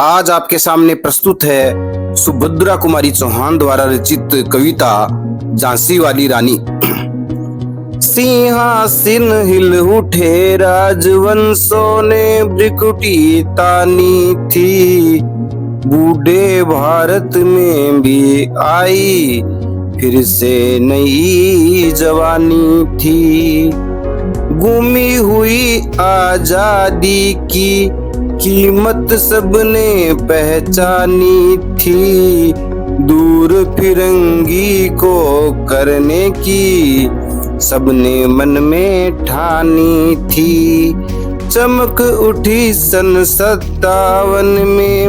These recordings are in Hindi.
आज आपके सामने प्रस्तुत है सुभद्रा कुमारी चौहान द्वारा रचित कविता झांसी वाली रानी। सिंहासन हिल उठे राजवंशों ने भ्रिकुटी तानी थी, बूढ़े भारत में भी आई फिर से नई जवानी थी। गुमी हुई आजादी की कीमत सबने पहचानी थी, दूर फिरंगी को करने की सबने मन में ठानी थी। चमक उठी सन 57 में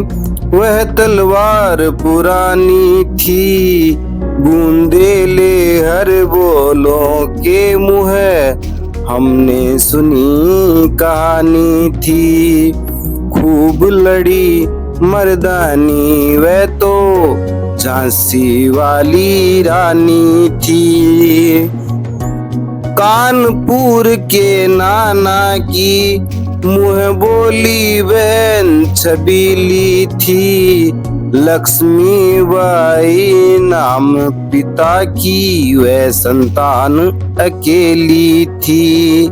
वह तलवार पुरानी थी, बूंदेले हर बोलों के मुँह हमने सुनी कहानी थी। खूब लड़ी मर्दानी वह तो झांसी वाली रानी थी। कानपुर के नाना की मुँह बोली बहन छबीली थी, लक्ष्मी बाई नाम पिता की वह संतान अकेली थी।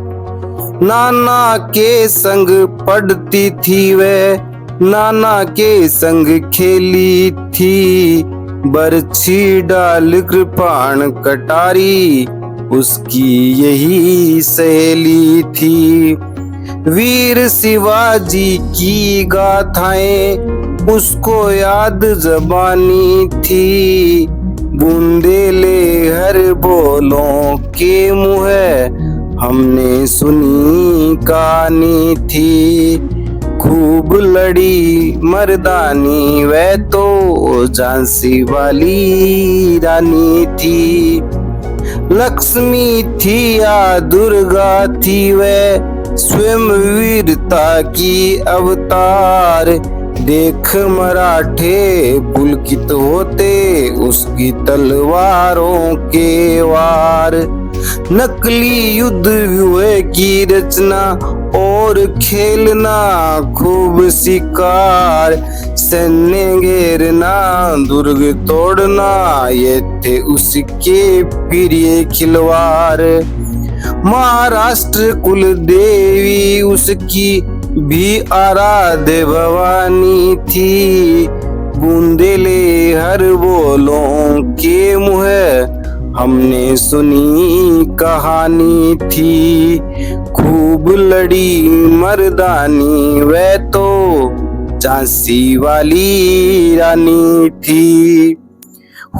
नाना के संग पढ़ती थी वह, नाना के संग खेली थी, बरछी डाल कृपाण कटारी उसकी यही सहेली थी। वीर शिवाजी की गाथाएं उसको याद जबानी थी, बूंदेले हर बोलों के मुँह हमने सुनी कहानी थी। खूब लड़ी मर्दानी वह तो झांसी वाली रानी थी। लक्ष्मी थी या दुर्गा थी वह स्वयं वीरता की अवतार, देख मराठे पुलकित होते उसकी तलवारों के वार। नकली युद्ध व्यूह की रचना और खेलना खूब शिकार, सैन्य घेरना दुर्ग तोड़ना ये थे उसके प्रिय खिलवाड़। महाराष्ट्र कुल देवी उसकी भी आराध्य भवानी थी, बूंदेले हर बोलों के मुँह हमने सुनी कहानी थी। खूब लड़ी मर्दानी वह तो झांसी वाली रानी थी।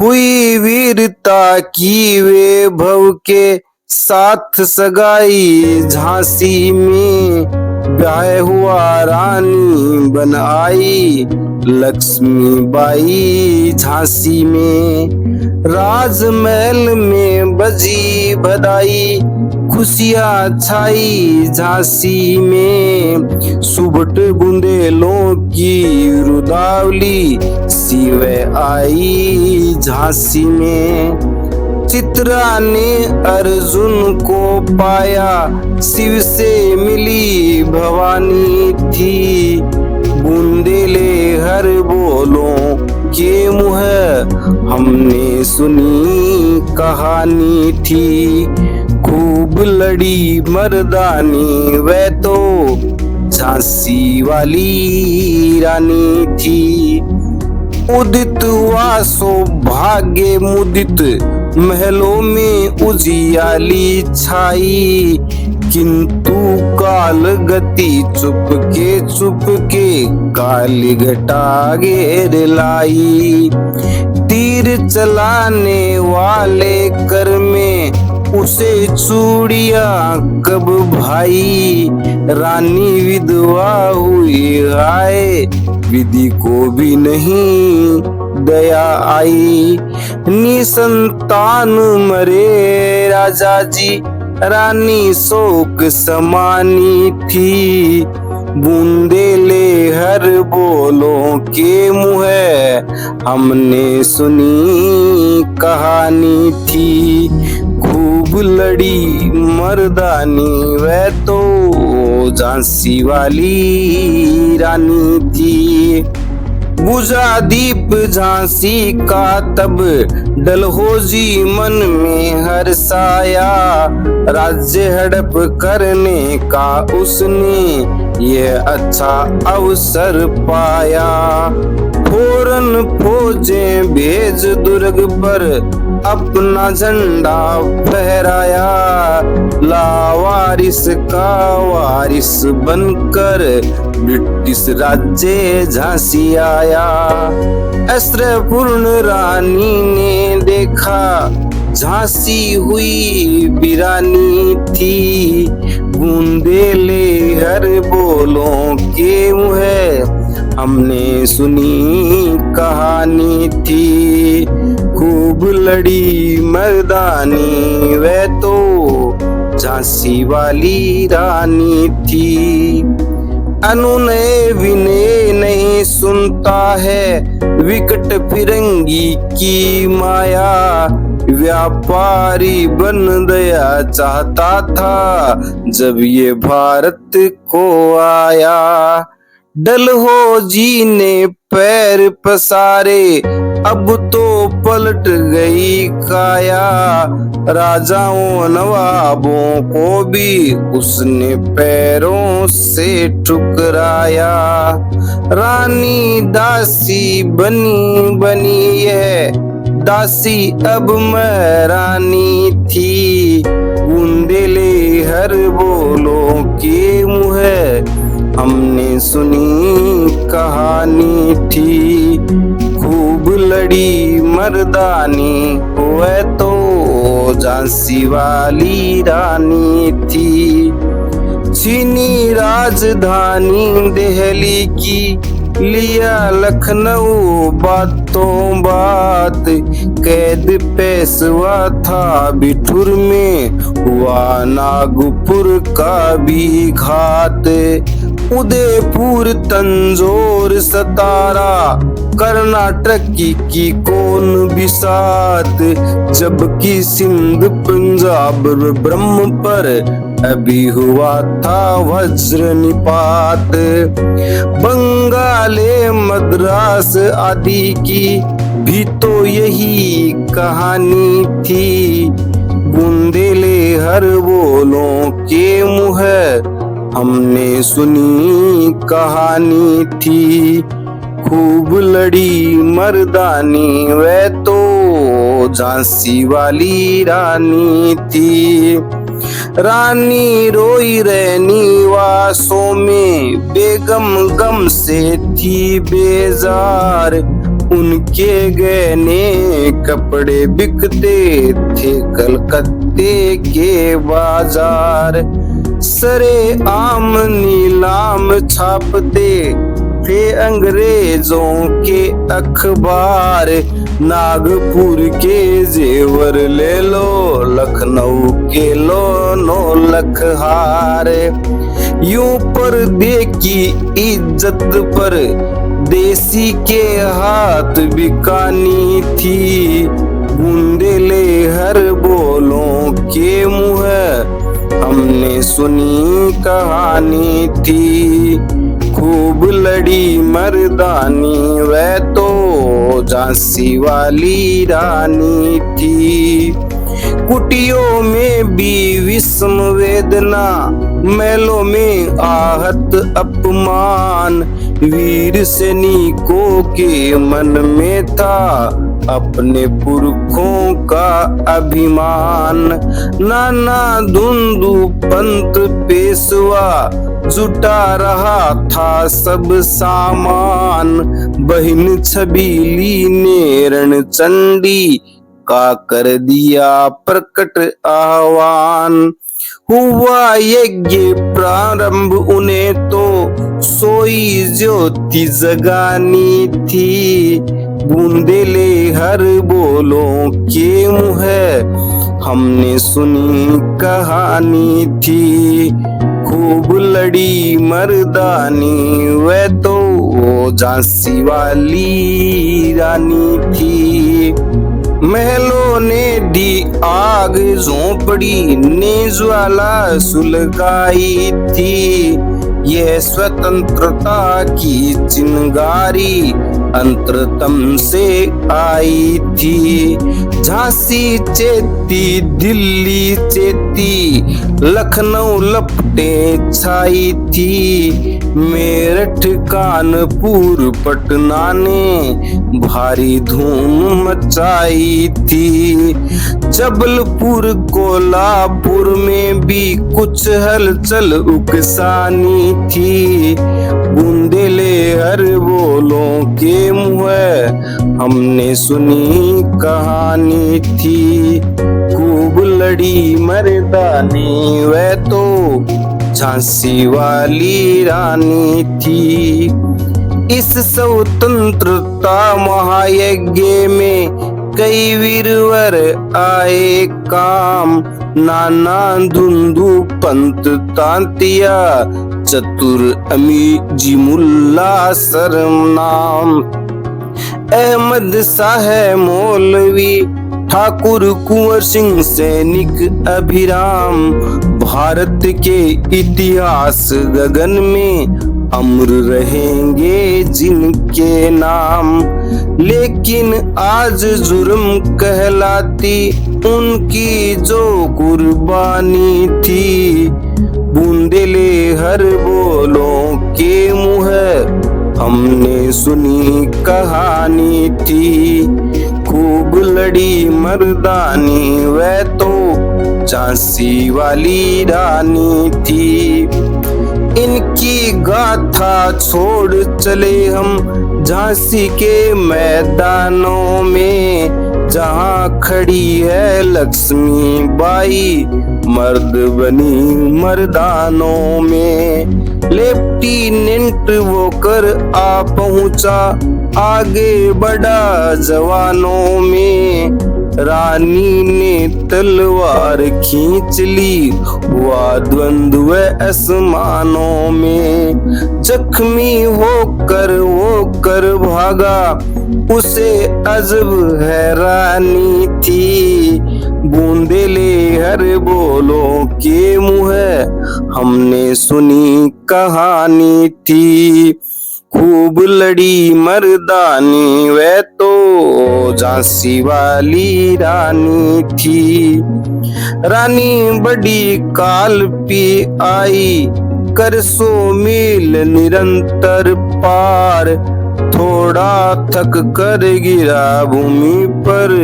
हुई वीरता की वैभव के साथ सगाई झांसी में, ब्याह हुआ रानी बन आई लक्ष्मी बाई झांसी में। राजमहल में बजी बधाई खुशियाँ छाई झांसी में, सुबट बुंदेलों की रुदावली शिवे आई झांसी में। चित्रा ने अर्जुन को पाया शिव से मिली भवानी थी, बूंदेले हर बोलों के मुँह हमने सुनी कहानी थी। खूब लड़ी मर्दानी वह तो झांसी वाली रानी थी। उदित हुआ सौभाग्य मुदित महलों में उजियाली छाई, किंतु काल गति चुप के काली घटा घेर लाई। तीर चलाने वाले कर में उसे चूड़िया कब भाई, रानी विधवा हुई आए विधि को भी नहीं दया आई। निसंतान मरे राजा जी रानी शोक समानी थी, बूंदेले हर बोलों के मुँह हमने सुनी कहानी थी। खूब लड़ी मर्दानी वह तो झांसी वाली रानी थी। बुझा दीप झांसी का तब डलहौजी मन में हर्षाया, राज्य हड़प करने का उसने ये अच्छा अवसर पाया। फौरन फौजें भेज दुर्ग पर अपना झंडा फहराया, लावारिस का वारिस बनकर ब्रिटिश राज्य झांसी आया। अस्त्रपूर्ण रानी ने देखा झांसी हुई वीरानी थी, बूंदेले हर बोलों के मुँह हमने सुनी कहानी थी। खूब लड़ी मर्दानी वह तो झांसी वाली रानी थी। अनुनय विनय नहीं सुनता है विकट फिरंगी की माया, व्यापारी बन गया चाहता था जब ये भारत को आया। डलहौजी ने पैर पसारे अब तो पलट गई काया, राजाओं नवाबों को भी उसने पैरों से ठुकराया। रानी दासी बनी बनी है दासी अब महारानी थी, बूंदेले हर बोलों के मुँह हमने सुनी कहानी थी। खूब लड़ी मर्दानी वह तो झांसी वाली रानी थी। चीनी राजधानी दिल्ली की लिया लखनऊ बातों बात, कैद पेशवा था बिठुर में हुआ नागपुर का भी घात। उदयपुर तंजौर सतारा कर्नाटक की कौन बिसात, जबकि सिंध पंजाब ब्रह्म पर अभी हुआ था वज्र निपात। बंगाले मद्रास आदि की भी तो यही कहानी थी, बूंदेले हर बोलों के मुँह हमने सुनी कहानी थी। खूब लड़ी मर्दानी वह तो झांसी वाली रानी थी। रानी रोई रहनी वासों में बेगम गम से थी बेजार, उनके गहने कपड़े बिकते थे कलकत्ते के बाजार। सरे आम नीलाम छापते थे अंग्रेजों के अखबार, नागपुर के जेवर ले लो लखनऊ के लो 9 लाख हार। यूं पर्दे की इज्जत पर देसी के हाथ बिकानी थी, बूंदेले हर बोलों के मुँह हमने सुनी कहानी थी। खूब लड़ी मर्दानी वह तो झांसी वाली रानी थी। कुटियों में भी विषम वेदना, महलों में आहत अपमान, वीर सैनिकों के मन में था अपने पुरखों का अभिमान। नाना धुंधु पंत पेशवा जुटा रहा था सब सामान, बहन छबीली ने रणचंडी का कर दिया प्रकट आह्वान। हुआ यज्ञ प्रारंभ उन्हें तो सोई ज्योति जगानी थी, बूंदेले हर बोलों के मुँह हमने सुनी कहानी थी। खूब लड़ी मर्दानी वह तो झांसी वाली रानी थी। महलों ने दी आग झोंपड़ी ने ज्वाला सुलगाई थी, यह स्वतंत्रता की चिंगारी अंतरतम से आई थी। झांसी चेती, दिल्ली चेती, लखनऊ लपटे छाई थी। मेरठ कानपुर पटना ने भारी धूम मचाई थी। जबलपुर कोल्हापुर में भी कुछ हलचल उकसानी थी। बुंदेले हर बोलों के मुँह हमने सुनी कहानी थी। खूब लड़ी मर्दानी वह तो झांसी वाली रानी थी। इस स्वतंत्रता महायज्ञ में कई वीरवर आए काम। नाना धुंधु पंत तांतिया, चतुर अमी जी मुल्ला सरनाम। अहमद शाह मौलवी, ठाकुर कुंवर सिंह सैनिक अभिराम। भारत के इतिहास गगन में अमर रहेंगे जिनके नाम। लेकिन आज जुर्म कहलाती उनकी जो कुर्बानी थी। बुंदेले हर बोलों के मुँह हमने सुनी कहानी थी। खूब लड़ी मर्दानी वह तो झांसी वाली रानी थी। इनकी गाथा छोड़ चले हम झांसी के मैदानों में, जहाँ खड़ी है लक्ष्मी बाई मर्द बनी मर्दानों में। लेफ्टिनेंट वोकर आ पहुंचा, आगे बढ़ा जवानों में। रानी ने तलवार खींच ली, हुआ द्वंद्व आसमानों में। जख्मी होकर भागा, उसे अजब हैरानी थी। बूंदेले हर बोलों के मुँह हमने सुनी कहानी थी। खूब लड़ी मर्दानी वह तो झांसी वाली रानी थी। रानी बड़ी काल पी आई, कर 100 मील निरंतर पार। थोड़ा थक कर गिरा भूमि पर,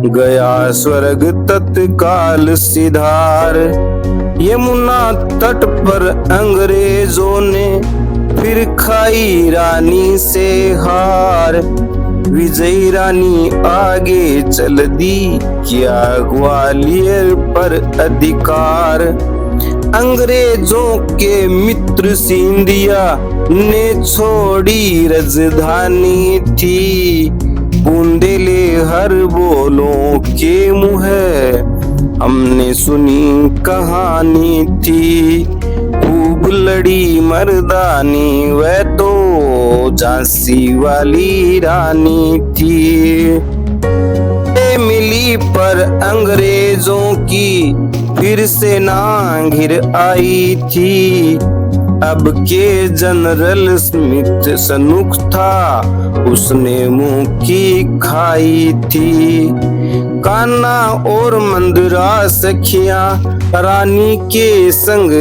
गया स्वर्ग तत्काल सिधार। यमुना तट पर अंग्रेजों ने फिर खाई रानी से हार। विजयी रानी आगे चल दी, किया ग्वालियर पर अधिकार। अंग्रेजों के मित्र सिंधिया ने छोड़ी राजधानी थी। बुंदेले हर बोलों के मुँह हमने सुनी कहानी थी। खूब लड़ी मर्दानी वह तो झांसी वाली रानी थी। मिली पर अंग्रेजों की फिर सेना घिर आई थी। अब के जनरल स्मिथ सनुख था, उसने मुंह की खाई थी। कान्हा और मंदरा सखियां रानी के संग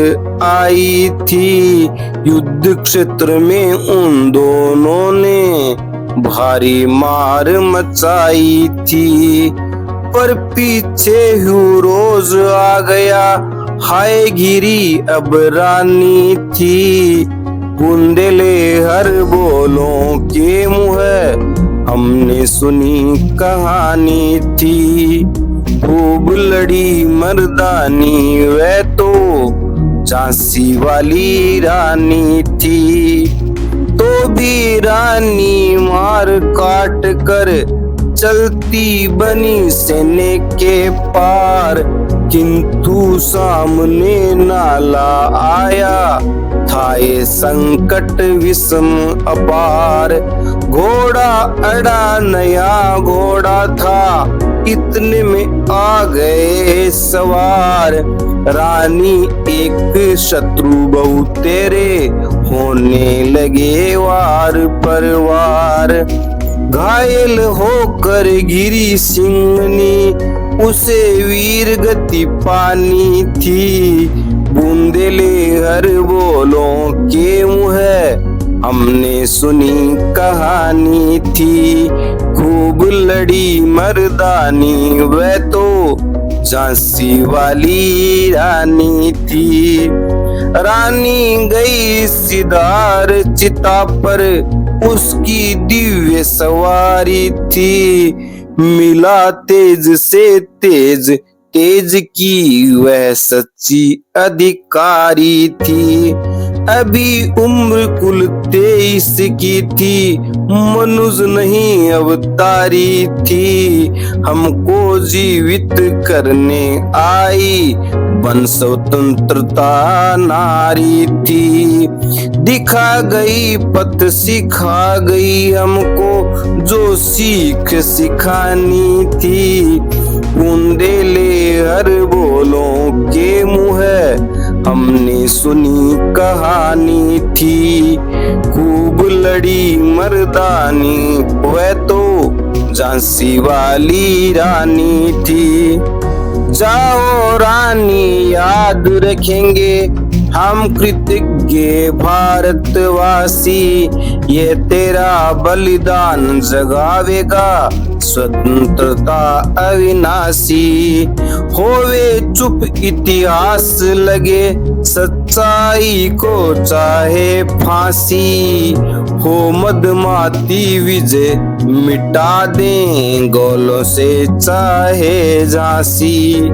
आई थी। युद्ध क्षेत्र में उन दोनों ने भारी मार मचाई थी। पर पीछे ह्यूरोज आ गया, हाय गिरी अब रानी थी। बुंदेले हर बोलों के मुँह हमने सुनी कहानी थी। खूब लड़ी मर्दानी वह तो झांसी वाली रानी थी। तो भी रानी मार काट कर चलती बनी सेने के पार। किंतु सामने नाला आया, था ये संकट विषम अपार। घोड़ा अड़ा नया घोड़ा था, इतने में आ गए सवार। रानी एक शत्रु बहु तेरे, होने लगे वार पर वार। पार। घायल होकर गिरी सिंहनी, उसे वीर गति पानी थी। बूंदेले हर बोलों के मुँह हमने सुनी कहानी थी। खूब लड़ी मर्दानी वह तो झांसी वाली रानी थी। रानी गई सिदार चिता पर, उसकी दिव्य सवारी थी। मिला तेज से तेज, तेज की वह सच्ची अधिकारी थी। अभी उम्र कुल 23 की थी, मनुज नहीं अवतारी थी। हमको जीवित करने आई, बन स्वतंत्रता नारी थी। दिखा गई पथ सिखा गई हमको, जो सीख सिखानी थी। बूंदेले हर बोलों के मुँह हमने सुनी कहानी थी। खूब लड़ी मर्दानी वह तो झांसी वाली रानी थी। जाओ रानी याद रखेंगे हम कृतज्ञ भारतवासी। ये तेरा बलिदान जगावेगा स्वतंत्रता अविनाशी। होवे चुप इतिहास लगे, सच्चाई को चाहे फांसी। हो मदमाती विजय मिटा दें गोलों से चाहे झांसी।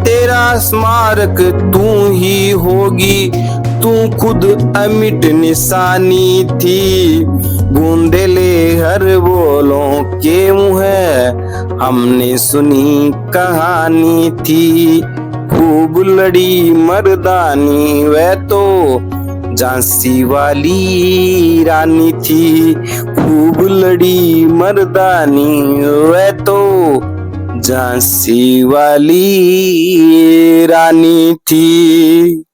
तेरा स्मारक तू ही होगी, तू खुद अमिट निशानी थी। बूंदेले हर बोलों के मुँह हमने सुनी कहानी थी। खूब लड़ी मर्दानी वह तो झांसी वाली रानी थी। खूब लड़ी मर्दानी वह तो झांसी वाली रानी थी।